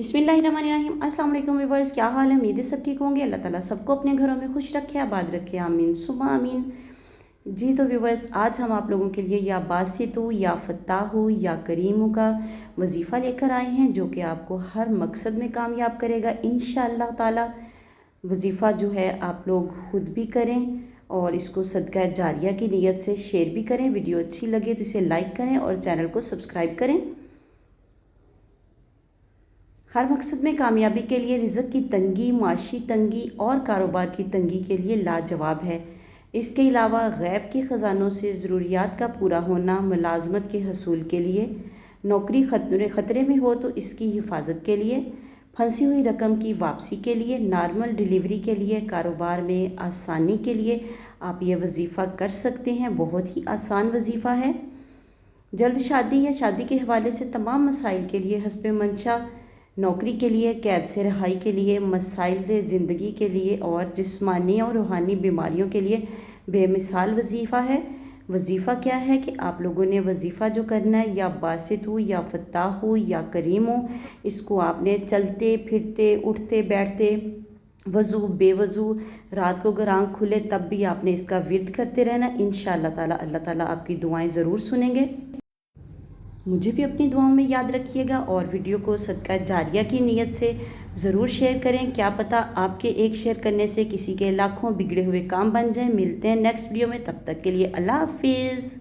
बिस्मिल्लाहिर्रहमानिर्रहीम। अस्सलाम वालेकुम व्यूअर्स, क्या हाल है? उम्मीद है सब ठीक होंगे। अल्लाह ताला सबको अपने घरों में खुश रखे, आबाद रखे, आमीन सुमा आमीन। जी तो व्यूअर्स, आज हम आप लोगों के लिए या बासितु या फत्ताहु या करीमु का वजीफ़ा लेकर आए हैं, जो कि आपको हर मकसद में कामयाब करेगा इंशाअल्लाह ताला। वजीफ़ा जो है आप लोग खुद भी करें और इसको सदका जारिया की नीयत से शेयर भी करें। वीडियो अच्छी लगे तो इसे लाइक करें और चैनल को सब्सक्राइब करें। हर मकसद में कामयाबी के लिए रिज़्क़ की तंगी, माशी तंगी और कारोबार की तंगी के लिए लाजवाब है। इसके अलावा गैब के ख़जानों से ज़रूरियात का पूरा होना, मुलाजमत के हसूल के लिए, नौकरी ख़तरे में हो तो इसकी हिफाजत के लिए, फंसी हुई रकम की वापसी के लिए, नॉर्मल डिलीवरी के लिए, कारोबार में आसानी के लिए आप ये वजीफ़ा कर सकते हैं। बहुत ही आसान वजीफ़ा है। जल्द शादी या शादी के हवाले से तमाम मसाइल के लिए, हस्ब मंशा नौकरी के लिए, कैद से रिहाई के लिए, मसाइल ज़िंदगी के लिए और जिस्मानी और रूहानी बीमारियों के लिए बेमिसाल वजीफ़ा है। वजीफ़ा क्या है कि आप लोगों ने वजीफ़ा जो करना है, या बासित हो या फत्ताह हो या करीम हो, इसको आपने चलते फिरते, उठते बैठते, वज़ू बेवज़ू, रात को अगर आँख खुले तब भी आपने इसका विर्द करते रहना। इंशाअल्लाह ताला अल्लाह ताला आपकी दुआएं ज़रूर सुनेंगे। मुझे भी अपनी दुआओं में याद रखिएगा और वीडियो को सदका जारिया की नीयत से ज़रूर शेयर करें। क्या पता आपके एक शेयर करने से किसी के लाखों बिगड़े हुए काम बन जाएं। मिलते हैं नेक्स्ट वीडियो में, तब तक के लिए अल्लाह हाफिज़।